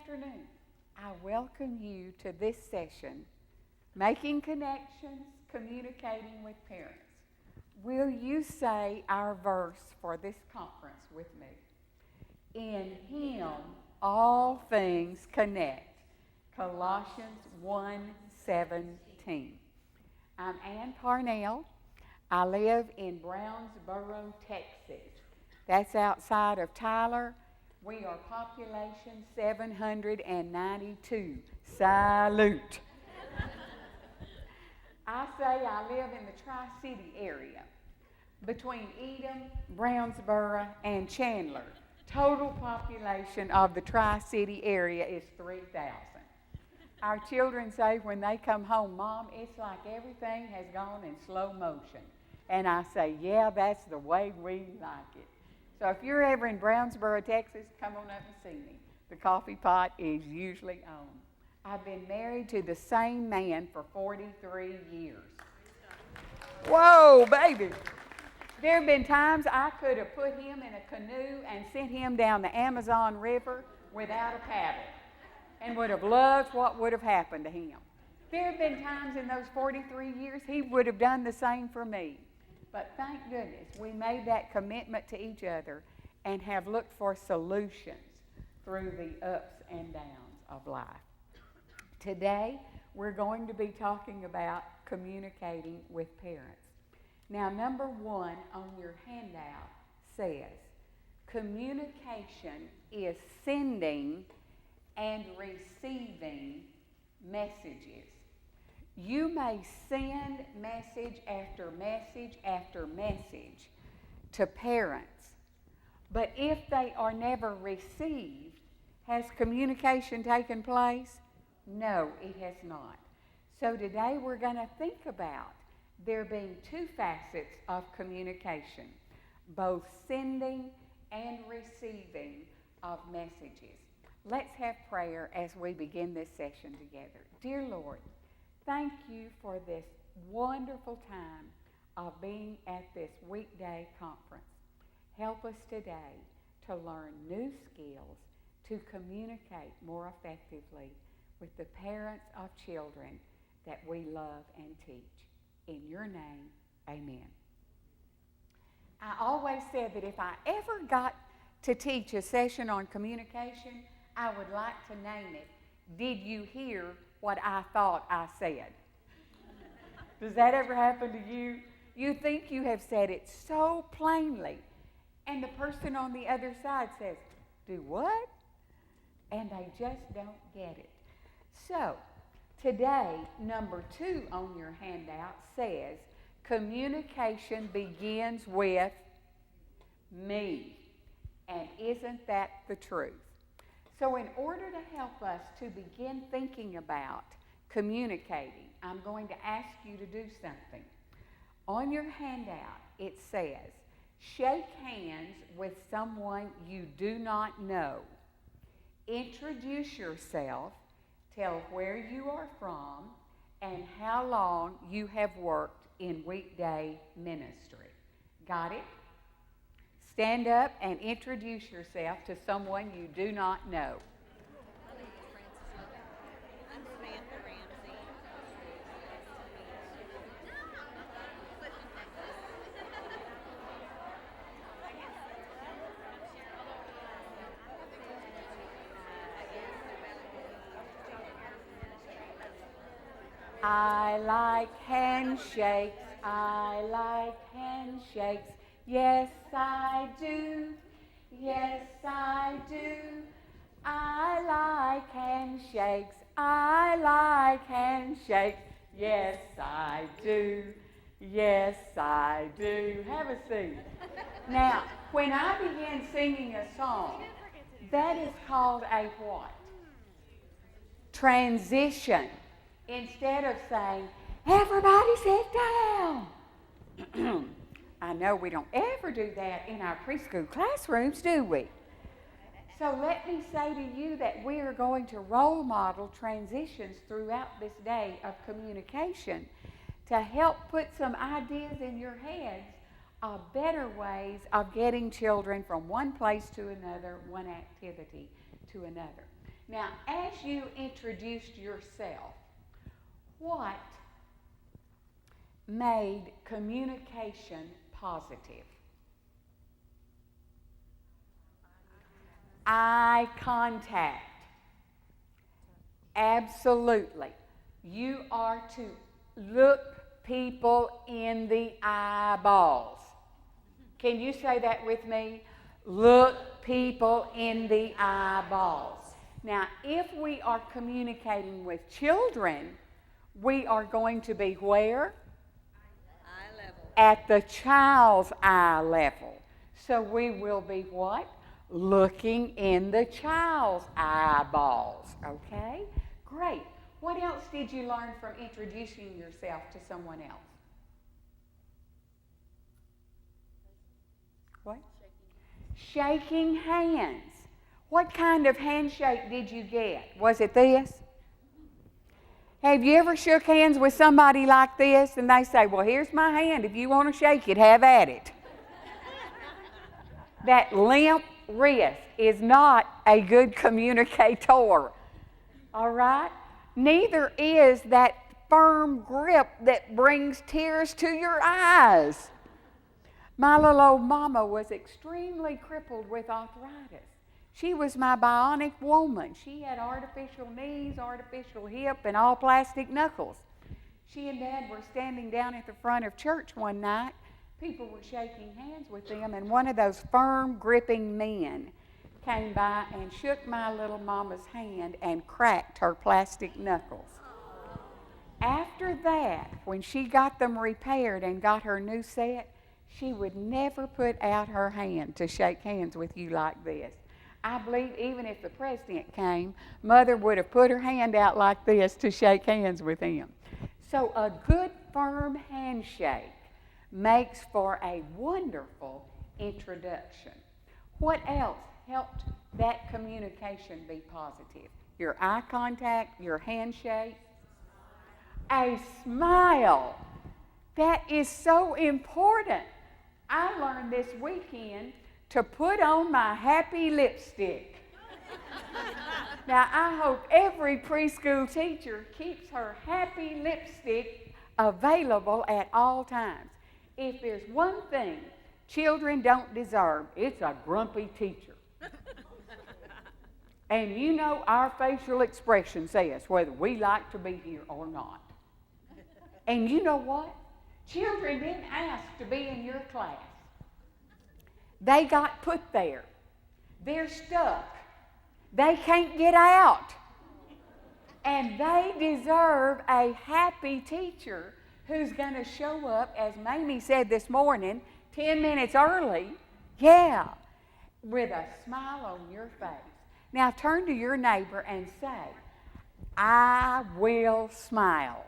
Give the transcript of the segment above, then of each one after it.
afternoon. I welcome you to this session, Making Connections, Communicating with Parents. Will you say our verse for this conference with me? In Him all things connect. Colossians 1:17. I'm Ann Parnell. I live in Brownsboro, Texas. That's outside of Tyler. We are population 792. Salute. I say I live in the Tri-City area between Edom, Brownsboro, and Chandler. Total population of the Tri-City area is 3,000. Our children say when they come home, Mom, it's like everything has gone in slow motion. And I say, yeah, that's the way we like it. So if you're ever in Brownsboro, Texas, come on up and see me. The coffee pot is usually on. I've been married to the same man for 43 years. Whoa, baby. There have been times I could have put him in a canoe and sent him down the Amazon River without a paddle and would have loved what would have happened to him. There have been times in those 43 years he would have done the same for me. But thank goodness we made that commitment to each other and have looked for solutions through the ups and downs of life. Today, we're going to be talking about communicating with parents. Now, number 1 on your handout says, communication is sending and receiving messages. You may send message after message after message to parents, but if they are never received, has communication taken place? No, it has not. So today we're going to think about there being 2 facets of communication, both sending and receiving of messages. Let's have prayer as we begin this session together. Dear Lord, thank you for this wonderful time of being at this weekday conference. Help us today to learn new skills to communicate more effectively with the parents of children that we love and teach. In your name, amen. I always said that if I ever got to teach a session on communication, I would like to name it, Did You Hear What I Thought I Said? Does that ever happen to you? You think you have said it so plainly, and the person on the other side says, do what? And they just don't get it. So, today, number 2 on your handout says, communication begins with me. And isn't that the truth? So in order to help us to begin thinking about communicating, I'm going to ask you to do something. On your handout, it says, shake hands with someone you do not know. Introduce yourself, tell where you are from, and how long you have worked in weekday ministry. Got it? Stand up and introduce yourself to someone you do not know. I like handshakes, I like handshakes. Yes, I do. Yes, I do. I like handshakes. I like handshakes. Yes, I do. Yes, I do. Have a seat. Now, when I begin singing a song, that is called a what? Transition. Instead of saying, everybody sit down. I know we don't ever do that in our preschool classrooms, do we? So let me say to you that we are going to role model transitions throughout this day of communication to help put some ideas in your heads of better ways of getting children from one place to another, one activity to another. Now, as you introduced yourself, what made communication positive? Eye contact. Absolutely. You are to look people in the eyeballs. Can you say that with me? Look people in the eyeballs. Now, if we are communicating with children, we are going to be where? Eye level. At the child's eye level. So we will be what? Looking in the child's eyeballs. Okay? Great. What else did you learn from introducing yourself to someone else? What? Shaking hands. What kind of handshake did you get? Was it this? Have you ever shook hands with somebody like this and they say, well, here's my hand. If you want to shake it, have at it. That limp wrist is not a good communicator. All right? Neither is that firm grip that brings tears to your eyes. My little old mama was extremely crippled with arthritis. She was my bionic woman. She had artificial knees, artificial hip, and all plastic knuckles. She and Dad were standing down at the front of church one night. People were shaking hands with them, and one of those firm, gripping men came by and shook my little mama's hand and cracked her plastic knuckles. After that, when she got them repaired and got her new set, she would never put out her hand to shake hands with you like this. I believe even if the president came, Mother would have put her hand out like this to shake hands with him. So a good firm handshake makes for a wonderful introduction. What else helped that communication be positive? Your eye contact, your handshake, a smile. That is so important. I learned this weekend to put on my happy lipstick. Now, I hope every preschool teacher keeps her happy lipstick available at all times. If there's one thing children don't deserve, it's a grumpy teacher. And you know our facial expression says whether we like to be here or not. And you know what? Children didn't ask to be in your class. They got put there. They're stuck. They can't get out. And they deserve a happy teacher who's going to show up, as Mamie said this morning, 10 minutes early, with a smile on your face. Now turn to your neighbor and say, I will smile.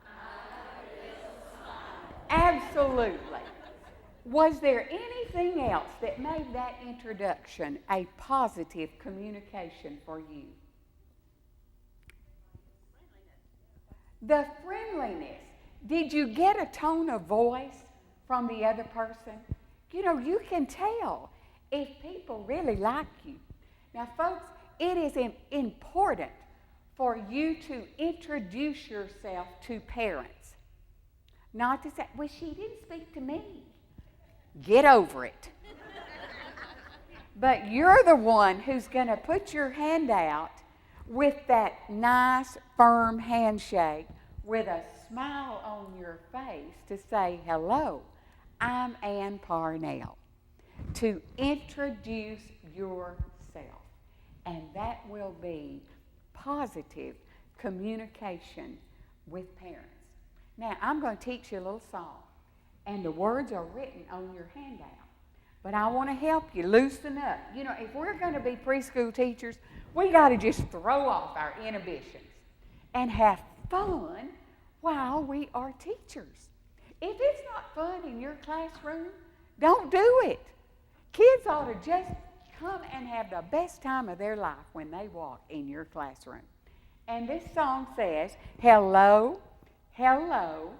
I will smile. Absolutely. Was there anything else that made that introduction a positive communication for you? The friendliness. Did you get a tone of voice from the other person? You know, you can tell if people really like you. Now, folks, it is important for you to introduce yourself to parents. Not to say, well, she didn't speak to me. Get over it. But you're the one who's going to put your hand out with that nice, firm handshake with a smile on your face to say, hello, I'm Ann Parnell. To introduce yourself. And that will be positive communication with parents. Now, I'm going to teach you a little song. And the words are written on your handout. But I want to help you loosen up. You know, if we're going to be preschool teachers, we got to just throw off our inhibitions and have fun while we are teachers. If it's not fun in your classroom, don't do it. Kids ought to just come and have the best time of their life when they walk in your classroom. And this song says, hello, hello,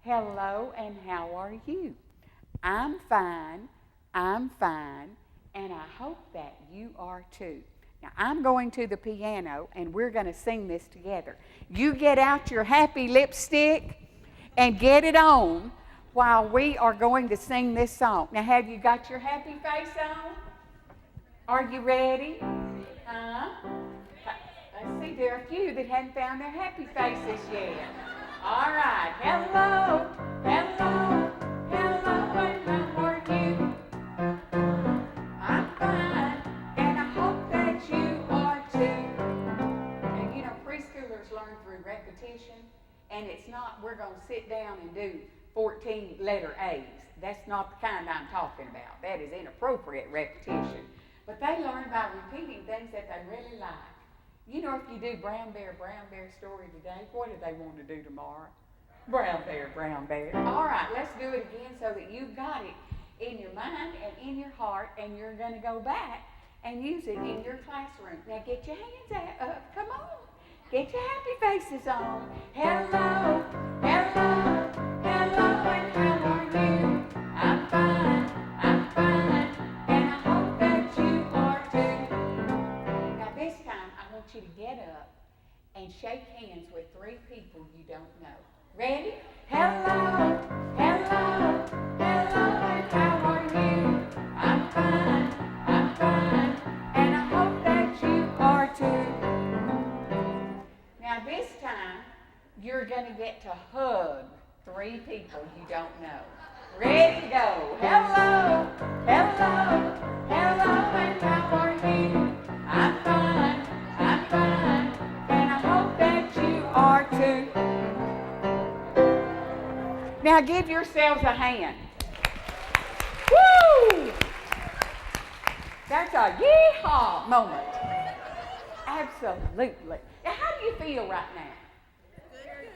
hello, and how are you? I'm fine, and I hope that you are too. Now, I'm going to the piano, and we're going to sing this together. You get out your happy lipstick and get it on while we are going to sing this song. Now, have you got your happy face on? Are you ready? Huh? Let's see, there are a few that haven't found their happy faces yet. All right. Hello, hello, hello, and how are you? I'm fine, and I hope that you are too. And you know, preschoolers learn through repetition, and it's not, we're going to sit down and do 14 letter A's. That's not the kind I'm talking about. That is inappropriate repetition. But they learn by repeating things that they really like. You know, if you do brown bear story today, what do they want to do tomorrow? Brown bear. All right, let's do it again so that you've got it in your mind and in your heart, and you're going to go back and use it in your classroom. Now get your hands up. Come on. Get your happy faces on. Hello, hello, hello, and how are you? I'm fine, and I hope that you are too. Now this time, I want you to get up and shake hands with 3 people you don't know. Ready? Hello, hello, hello, and how are you? I'm fine, and I hope that you are too. Now this time, you're going to get to hug 3 people you don't know. Ready, go. Hello, hello, hello, and how are you? I'm fine, and I hope that you are too. Now give yourselves a hand. Woo! That's a yeehaw moment. Absolutely. Now, how do you feel right now?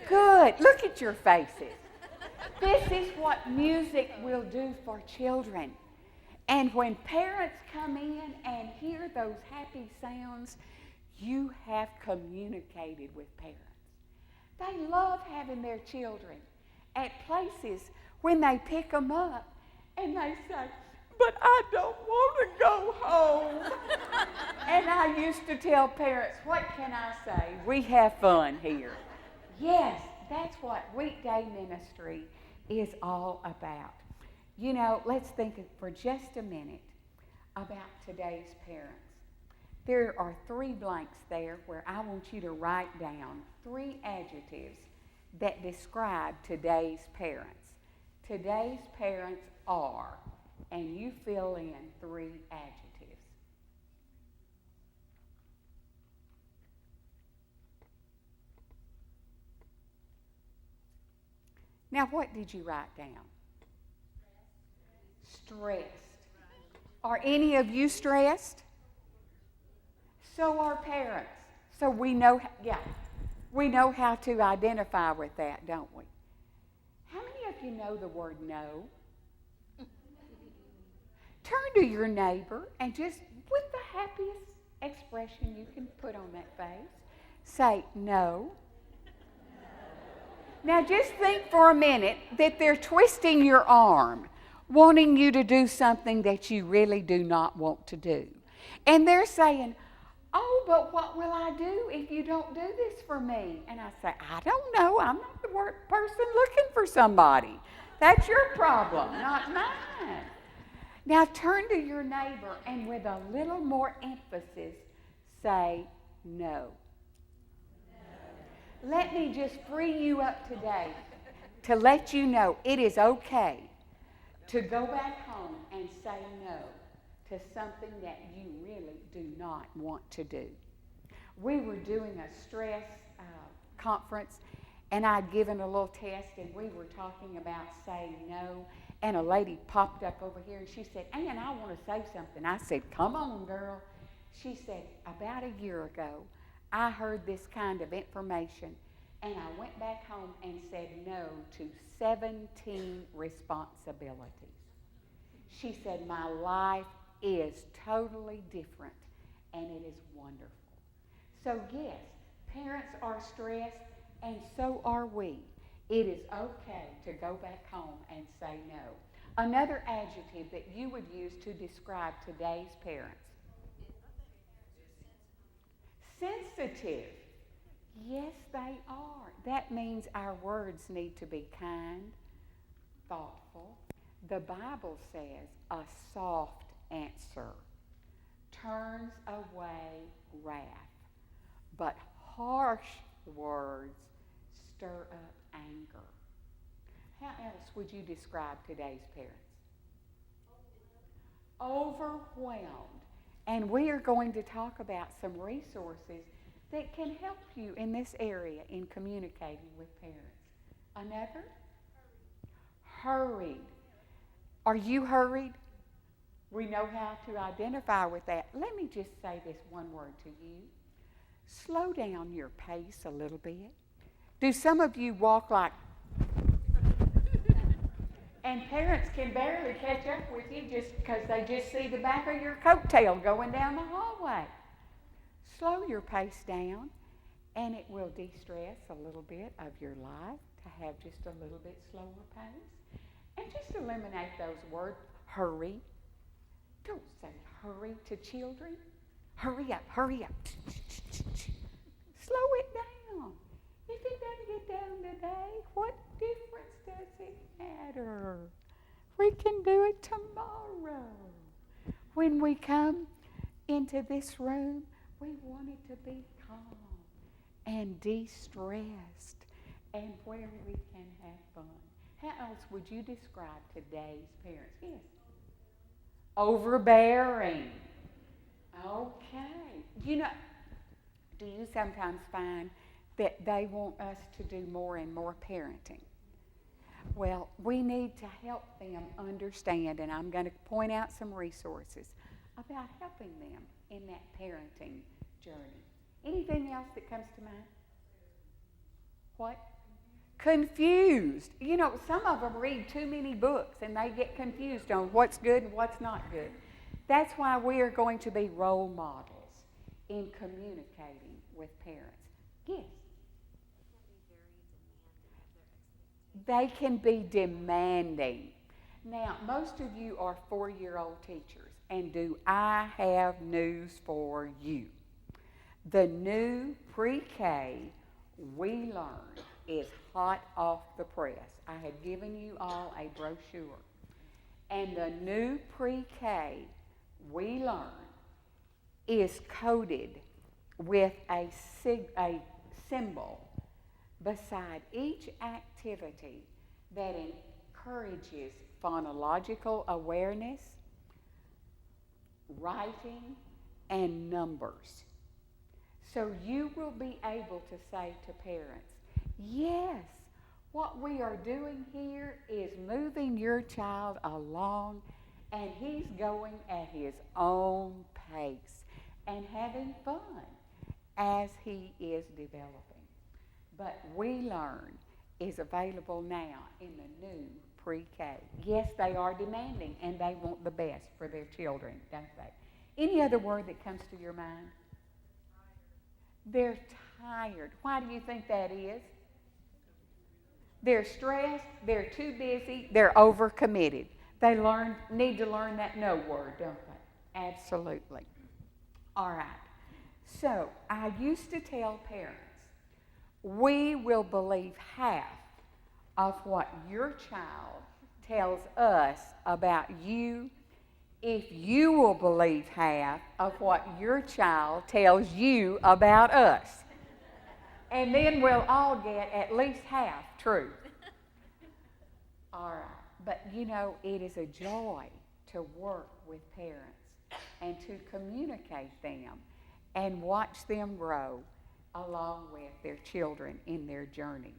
Good. Look at your faces. This is what music will do for children. And when parents come in and hear those happy sounds, you have communicated with parents. They love having their children at places when they pick them up and they say, "But I don't want to go home." And I used to tell parents, what can I say? We have fun here. Yes, that's what weekday ministry is all about. You know, let's think for just a minute about today's parents. There are 3 blanks there where I want you to write down 3 adjectives that describe today's parents. Today's parents are, and you fill in 3 adjectives. Now, what did you write down? Stressed. Are any of you stressed? So are parents. So we know how to identify with that, don't we? How many of you know the word no? Turn to your neighbor and just, with the happiest expression you can put on that face, say no. Now just think for a minute that they're twisting your arm, wanting you to do something that you really do not want to do. And they're saying, "Oh, but what will I do if you don't do this for me?" And I say, "I don't know. I'm not the person looking for somebody. That's your problem, not mine." Now turn to your neighbor and with a little more emphasis say no. Let me just free you up today to let you know it is okay to go back home and say no to something that you really do not want to do. We were doing a stress conference, and I'd given a little test, and we were talking about saying no, and a lady popped up over here, and she said, "Ann, I want to say something." I said, "Come on, girl." She said, "About a year ago, I heard this kind of information, and I went back home and said no to 17 responsibilities." She said, "My life is totally different, and it is wonderful." So yes, parents are stressed, and so are we. It is okay to go back home and say no. Another adjective that you would use to describe today's parents. sensitive. Yes, they are. That means our words need to be kind, thoughtful. The Bible says a soft answer turns away wrath, but harsh words stir up anger. How else would you describe today's parents? Overwhelmed. And we are going to talk about some resources that can help you in this area in communicating with parents. Another? Hurried. Are you hurried? We know how to identify with that. Let me just say this one word to you. Slow down your pace a little bit. Do some of you walk like, and parents can barely catch up with you just because they just see the back of your coattail going down the hallway. Slow your pace down, and it will de-stress a little bit of your life to have just a little bit slower pace. And just eliminate those words, hurry. Don't say hurry to children. Hurry up, hurry up. Slow it down. If it doesn't get done today, what difference does it matter? We can do it tomorrow. When we come into this room, we want it to be calm and de-stressed and where we can have fun. How else would you describe today's parents? Yes. Overbearing. Okay. You know, do you sometimes find that they want us to do more and more parenting? Well, we need to help them understand, and I'm going to point out some resources about helping them in that parenting journey. Anything else that comes to mind? What? Confused. You know, some of them read too many books and they get confused on what's good and what's not good. That's why we are going to be role models in communicating with parents. Yes. They can be demanding. Now, most of you are 4-year-old teachers, and do I have news for you? The new pre-K we learned is hot off the press. I had given you all a brochure. And the new pre-K we learn is coded with a symbol beside each activity that encourages phonological awareness, writing, and numbers. So you will be able to say to parents, yes, what we are doing here is moving your child along, and he's going at his own pace and having fun as he is developing. But We Learn is available now in the new pre-K. Yes, they are demanding, and they want the best for their children, don't they? Any other word that comes to your mind? They're tired. Why do you think that is? They're stressed, they're too busy, they're overcommitted. They need to learn that no word, don't they? Absolutely. All right. So I used to tell parents, we will believe half of what your child tells us about you if you will believe half of what your child tells you about us. And then we'll all get at least half true. All right. But you know, it is a joy to work with parents and to communicate them and watch them grow along with their children in their journey.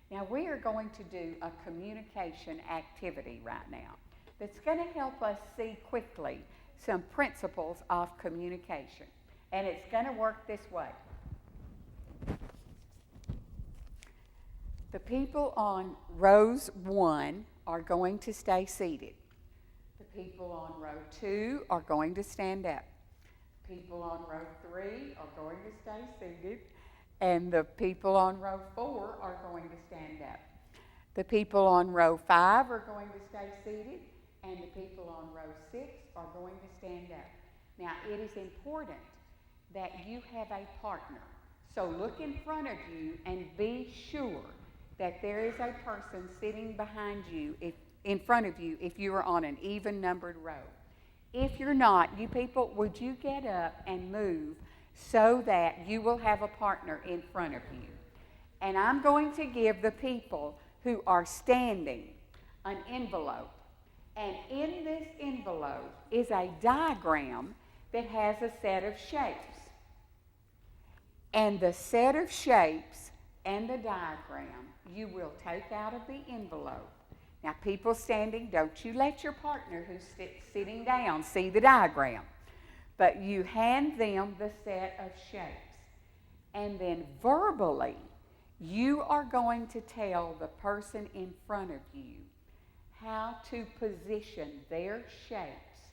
Now, we are going to do a communication activity right now that's going to help us see quickly some principles of communication. And it's going to work this way. The people on rows 1 are going to stay seated. The people on row 2 are going to stand up. People on row 3 are going to stay seated. And the people on row 4 are going to stand up. The people on row 5 are going to stay seated. And the people on row 6 are going to stand up. Now, it is important that you have a partner. So look in front of you and be sure that there is a person sitting behind you, in front of you, if you are on an even numbered row. If you're not, you people, would you get up and move so that you will have a partner in front of you? And I'm going to give the people who are standing an envelope. And in this envelope is a diagram that has a set of shapes. And the set of shapes and the diagram you will take out of the envelope. Now, people standing, don't you let your partner who's sitting down see the diagram. But you hand them the set of shapes. And then verbally, you are going to tell the person in front of you how to position their shapes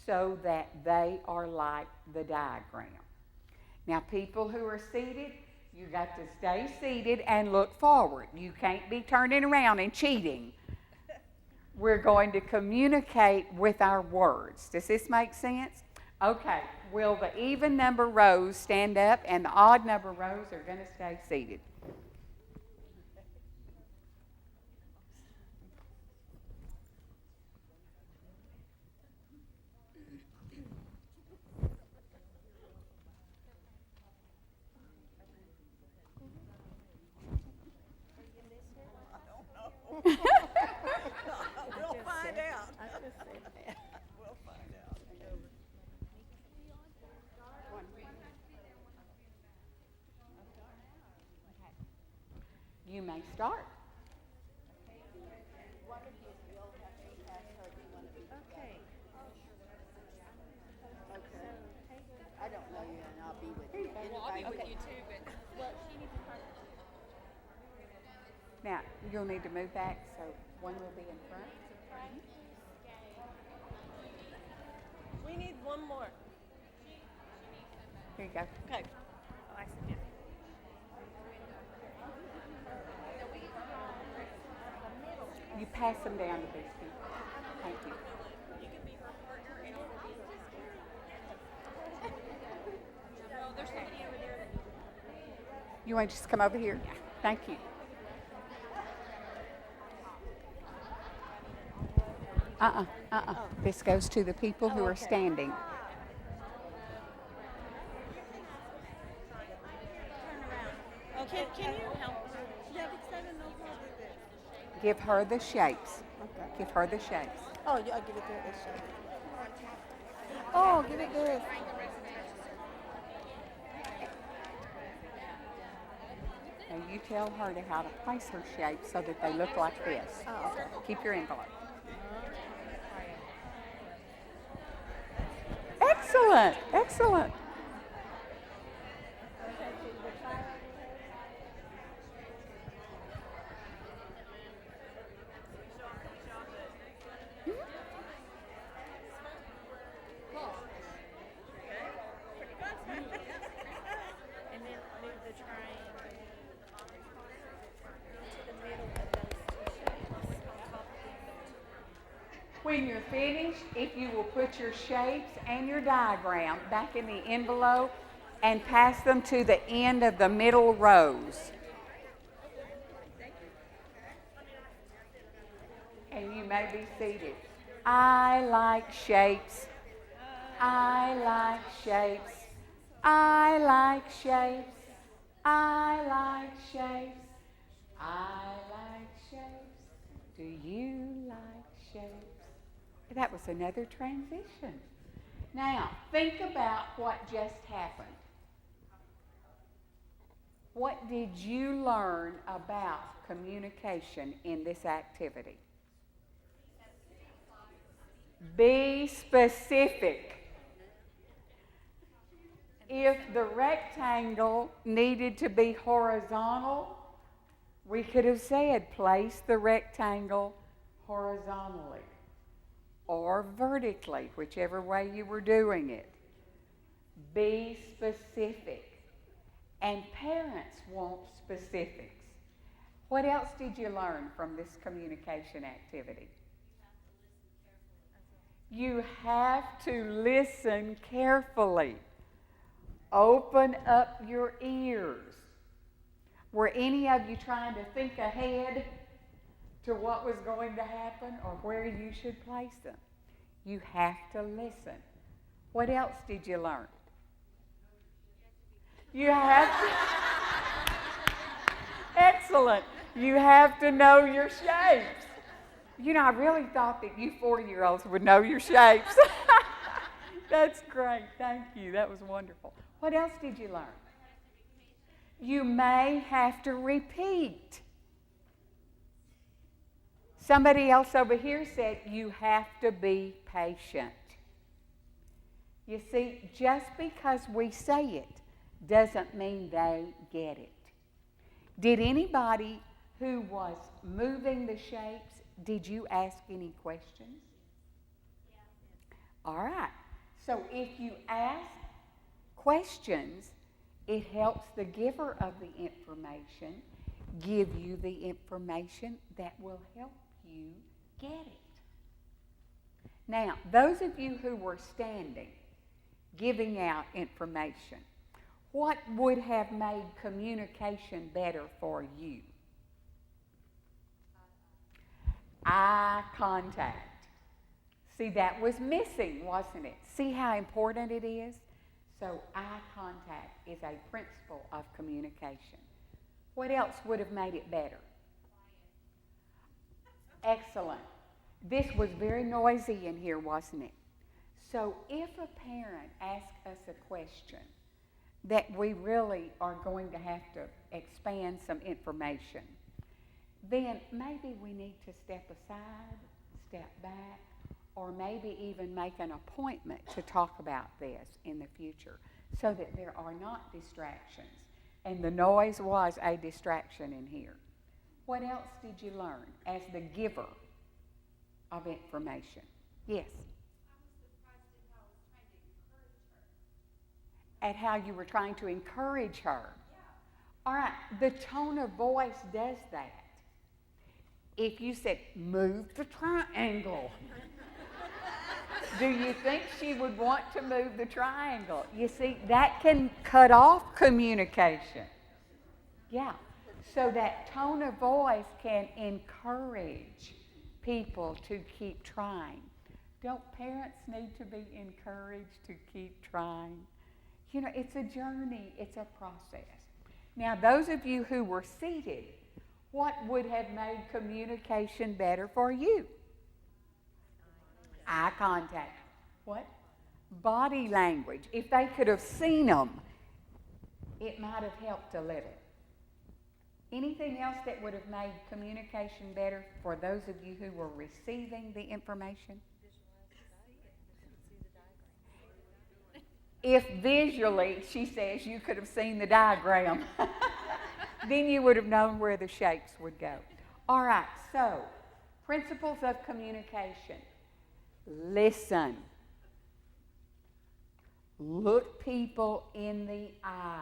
so that they are like the diagram. Now, people who are seated, you got to stay seated and look forward. You can't be turning around and cheating. We're going to communicate with our words. Does this make sense? Okay, will the even number rows stand up and the odd number rows are going to stay seated? We'll find out. We'll find out. You may start. Okay. I don't know you, and I'll be with you. Well, I'll be with you too, but. Well, she needs to talk. Now, you'll need to move back so one will be in front. We need one more. Here you go. Okay. Oh, I see. Yeah. You pass them down to these people. Thank you. You can be her partner and I'll be with you. Well, there's somebody over there that. You want to just come over here? Yeah. Thank you. This goes to the people who are standing. Okay, can you help her? Yeah, because I don't know how to do this. Give her the shapes. Okay. Give her the shapes. Oh, yeah, I'll give it to her this shot. Oh, give it this. Now you tell her to how to place her shapes so that they look like this. Oh, okay. Keep your envelope. Excellent, excellent. And then move the triangle into the middle of those two shapes on top of them. When you're finished, if you will put your shapes and your diagram back in the envelope and pass them to the end of the middle rows. And you may be seated. I like shapes. I like shapes. I like shapes. I like shapes. I like shapes. Do you like shapes? That was another transition. Now, think about what just happened. What did you learn about communication in this activity? Be specific. If the rectangle needed to be horizontal, we could have said place the rectangle horizontally or vertically, whichever way you were doing it. Be specific. And parents want specifics. What else did you learn from this communication activity? You have to listen carefully. Open up your ears. Were any of you trying to think ahead to what was going to happen or where you should place them? You have to listen. What else did you learn? You have to. Excellent. You have to know your shapes. You know, I really thought that you 4-year-olds would know your shapes. That's great. Thank you. That was wonderful. What else did you learn? You may have to repeat. Somebody else over here said you have to be patient. You see, just because we say it doesn't mean they get it. Did anybody who was moving the shapes, did you ask any questions? Yeah. All right. So if you ask questions, it helps the giver of the information give you the information that will help you get it. Now, those of you who were standing, giving out information, what would have made communication better for you? Eye contact. See, that was missing, wasn't it? See how important it is? So eye contact is a principle of communication. What else would have made it better? Excellent. This was very noisy in here, wasn't it? So if a parent asks us a question that we really are going to have to expand some information, then maybe we need to step aside, step back, or maybe even make an appointment to talk about this in the future so that there are not distractions. And the noise was a distraction in here. What else did you learn as the giver of information? Yes? At how you were trying to encourage her. Yeah. All right, the tone of voice does that. If you said, move the triangle, do you think she would want to move the triangle? You see, that can cut off communication. Yeah. So that tone of voice can encourage people to keep trying. Don't parents need to be encouraged to keep trying? You know, it's a journey, it's a process. Now, those of you who were seated, what would have made communication better for you? Eye contact. What? Body language. If they could have seen them, it might have helped a little. Anything else that would have made communication better for those of you who were receiving the information? If visually, she says, you could have seen the diagram, then you would have known where the shapes would go. All right, so principles of communication. Listen. Look people in the eye.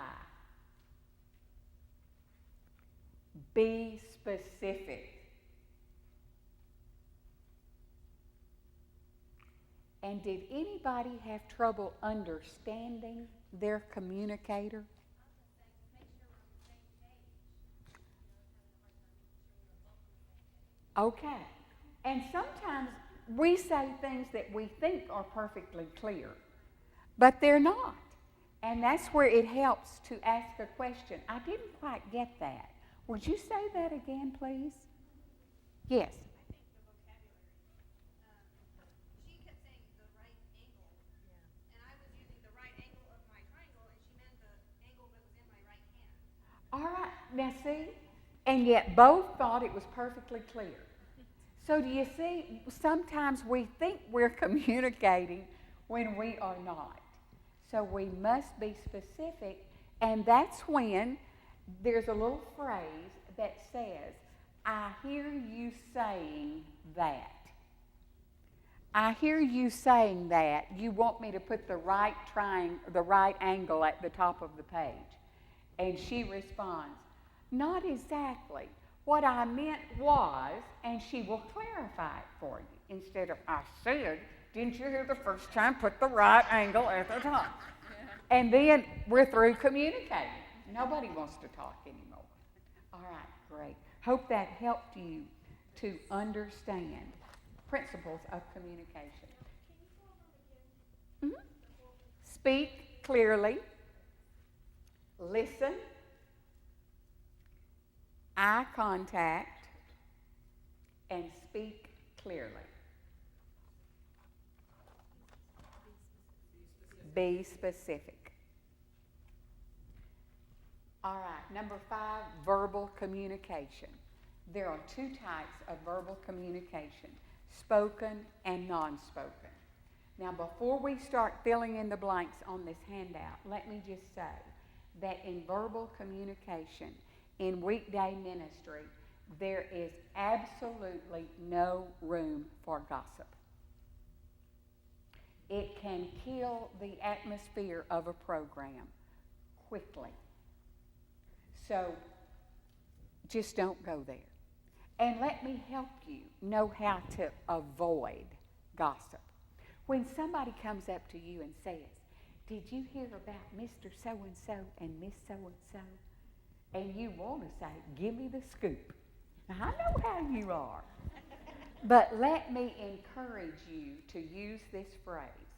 Be specific. And did anybody have trouble understanding their communicator? Okay. And sometimes we say things that we think are perfectly clear, but they're not. And that's where it helps to ask a question. I didn't quite get that. Would you say that again, please? Yes. All right, now see, and yet both thought it was perfectly clear. So do you see, sometimes we think we're communicating when we are not. So we must be specific, and that's when there's a little phrase that says, I hear you saying that. I hear you saying that. You want me to put the right angle at the top of the page. And she responds, not exactly. What I meant was, and she will clarify it for you. Instead of, I said, didn't you hear the first time, put the right angle at the top. And then we're through communicating. Nobody wants to talk anymore. All right, great. Hope that helped you to understand principles of communication. Mhm. Speak clearly. Listen. Eye contact. And speak clearly. Be specific. All right, number 5, verbal communication. There are 2 types of verbal communication, spoken and non-spoken. Now, before we start filling in the blanks on this handout, let me just say that in verbal communication, in weekday ministry, there is absolutely no room for gossip. It can kill the atmosphere of a program quickly. So just don't go there. And let me help you know how to avoid gossip. When somebody comes up to you and says, "Did you hear about Mr. So-and-so and Miss So-and-so?" And you want to say, "Give me the scoop." Now, I know how you are. But let me encourage you to use this phrase.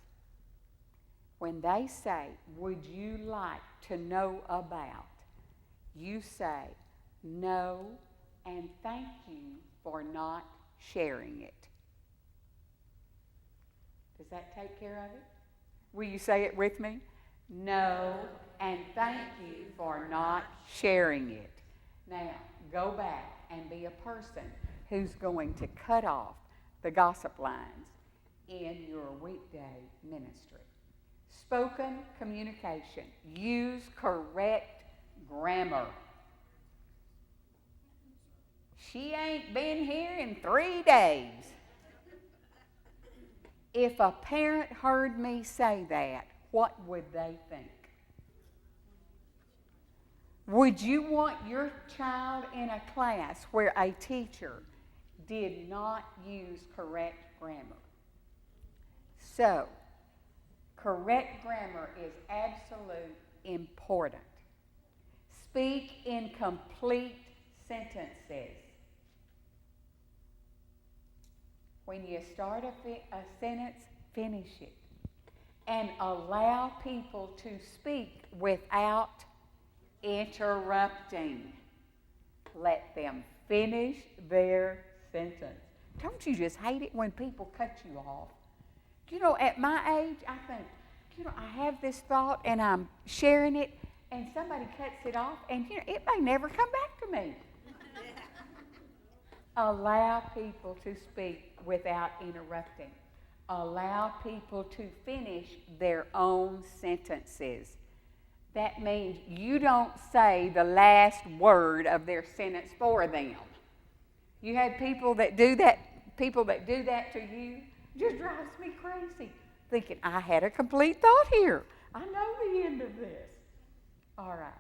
When they say, "Would you like to know about?" you say, "No, and thank you for not sharing it." Does that take care of it? Will you say it with me? No, and thank you for not sharing it. Now, go back and be a person who's going to cut off the gossip lines in your weekday ministry. Spoken communication. Use correct grammar. "She ain't been here in 3 days." If a parent heard me say that, what would they think? Would you want your child in a class where a teacher did not use correct grammar? So, correct grammar is absolutely important. Speak in complete sentences. When you start a sentence, finish it. And allow people to speak without interrupting. Let them finish their sentence. Don't you just hate it when people cut you off? You know, at my age, I think, I have this thought and I'm sharing it and somebody cuts it off and, it may never come back to me. Allow people to speak without interrupting. Allow people to finish their own sentences. That means you don't say the last word of their sentence for them. You had people that do that to you. It just drives me crazy. Thinking, I had a complete thought here. I know the end of this. All right.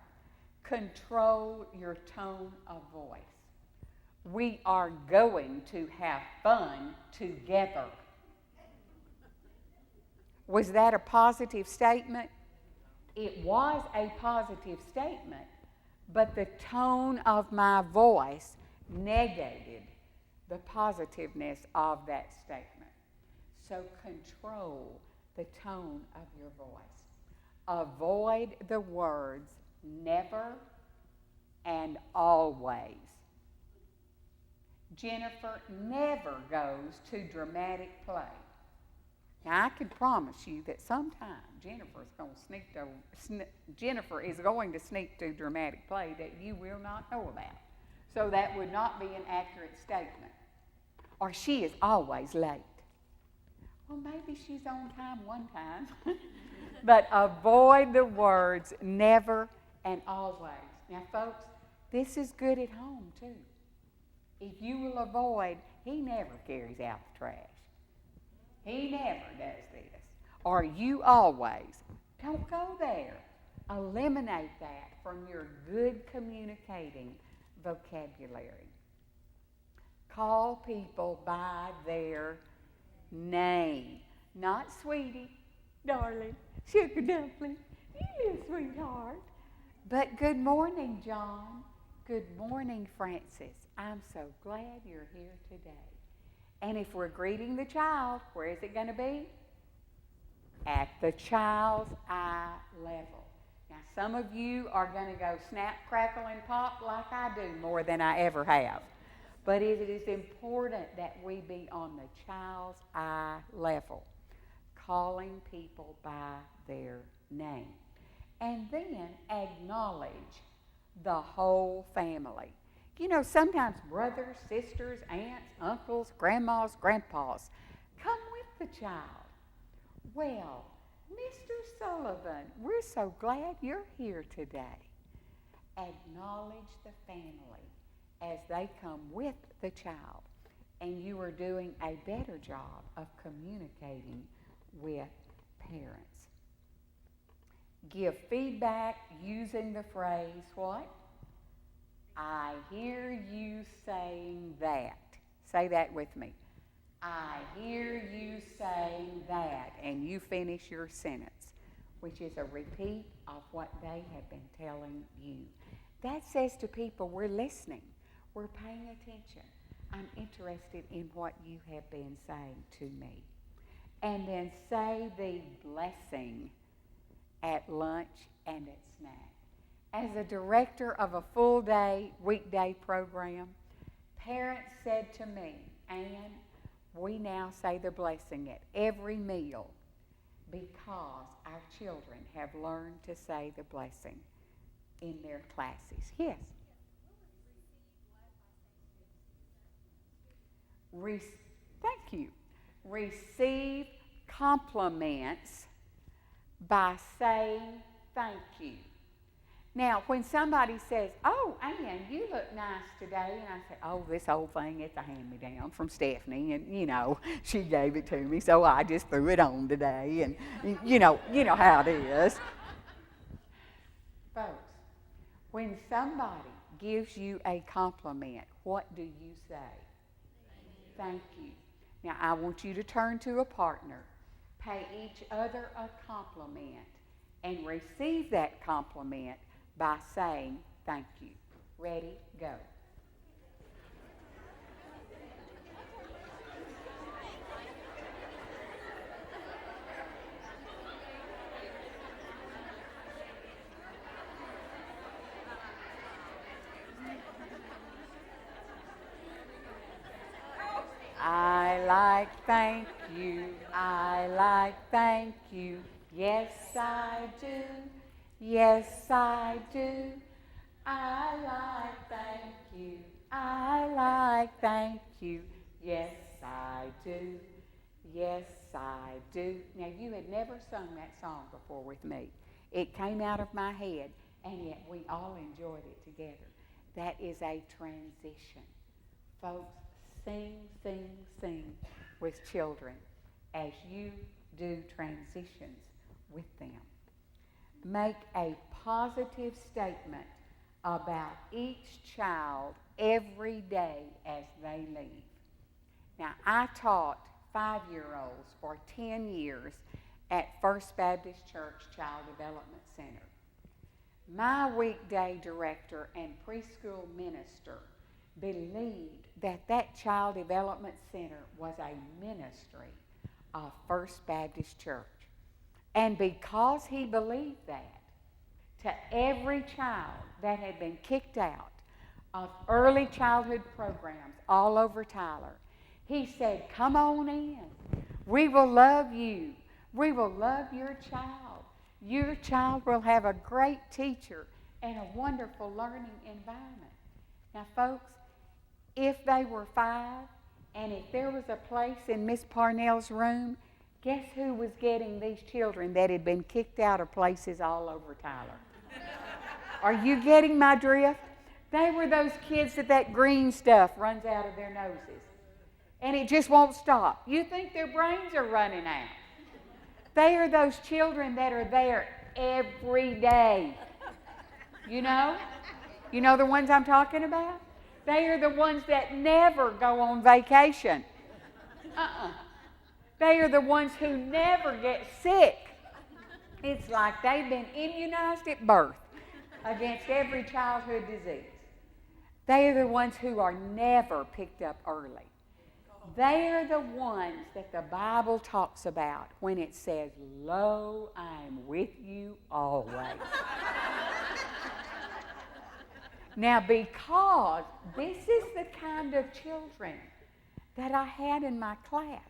Control your tone of voice. We are going to have fun together. Was that a positive statement? It was a positive statement, but the tone of my voice negated the positiveness of that statement. So control the tone of your voice. Avoid the words never and always. Jennifer never goes to dramatic play. Now, I can promise you that sometime Jennifer is going to sneak to dramatic play that you will not know about. So that would not be an accurate statement. Or she is always late. Well, maybe she's on time one time. But avoid the words never and always. Now, folks, this is good at home, too. If you will avoid, he never carries out the trash. He never does this. Or you always. Don't go there. Eliminate that from your good communicating vocabulary. Call people by their name. Not sweetie, darling, sugar dumpling, You, sweetheart. But good morning, John. Good morning, Francis. I'm so glad you're here today. And if we're greeting the child, where is it going to be? At the child's eye level. Now, some of you are going to go snap, crackle, and pop like I do more than I ever have. But it is important that we be on the child's eye level, calling people by their name. And then acknowledge the whole family. You know, sometimes brothers, sisters, aunts, uncles, grandmas, grandpas come with the child. Well, Mr. Sullivan, we're so glad you're here today. Acknowledge the family as they come with the child, and you are doing a better job of communicating with parents. Give feedback using the phrase, what? I hear you saying that. Say that with me. I hear you saying that, and you finish your sentence, which is a repeat of what they have been telling you. That says to people, we're listening. We're paying attention. I'm interested in what you have been saying to me. And then say the blessing at lunch and at snack. As a director of a full-day, weekday program, parents said to me, Ann, we now say the blessing at every meal because our children have learned to say the blessing in their classes. Yes? Thank you. Receive compliments by saying thank you. Now, when somebody says, oh, Ann, you look nice today, and I say, oh, this whole thing, it's a hand-me-down from Stephanie, and, you know, she gave it to me, so I just threw it on today, and you know how it is. Folks, when somebody gives you a compliment, what do you say? Thank you. Now, I want you to turn to a partner, pay each other a compliment, and receive that compliment by saying thank you. Ready? Go. I like thank you. I like thank you. Yes, I do. Yes, I do. I like thank you. I like thank you. Yes, I do. Yes, I do. Now, you had never sung that song before with me. It came out of my head, and yet we all enjoyed it together. That is a transition. Folks, sing, sing, sing with children as you do transitions with them. Make a positive statement about each child every day as they leave. Now, I taught 5-year-olds for 10 years at First Baptist Church Child Development Center. My weekday director and preschool minister believed that Child Development Center was a ministry of First Baptist Church. And because he believed that, to every child that had been kicked out of early childhood programs all over Tyler, he said, come on in. We will love you. We will love your child. Your child will have a great teacher and a wonderful learning environment. Now, folks, if they were 5, and if there was a place in Miss Parnell's room, guess who was getting these children that had been kicked out of places all over Tyler? Are you getting my drift? They were those kids that green stuff runs out of their noses. And it just won't stop. You think their brains are running out. They are those children that are there every day. You know? You know the ones I'm talking about? They are the ones that never go on vacation. They are the ones who never get sick. It's like they've been immunized at birth against every childhood disease. They are the ones who are never picked up early. They are the ones that the Bible talks about when it says, "Lo, I am with you always." Now, because this is the kind of children that I had in my class,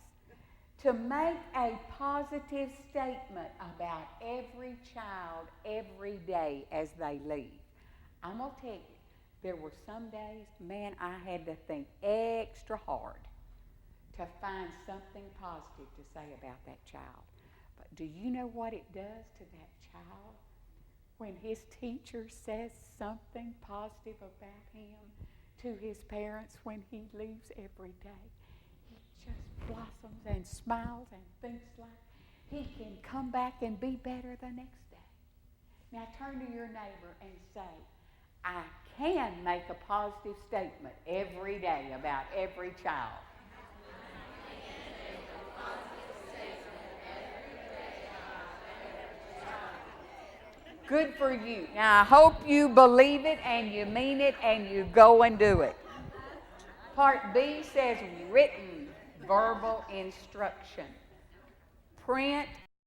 to make a positive statement about every child every day as they leave. I'm going to tell you, there were some days, man, I had to think extra hard to find something positive to say about that child. But do you know what it does to that child when his teacher says something positive about him to his parents when he leaves every day? He just blossoms and smiles and thinks like he can come back and be better the next day. Now turn to your neighbor and say, I can make a positive statement every day about every child. Good for you. Now, I hope you believe it and you mean it and you go and do it. Part B says written verbal instruction. Print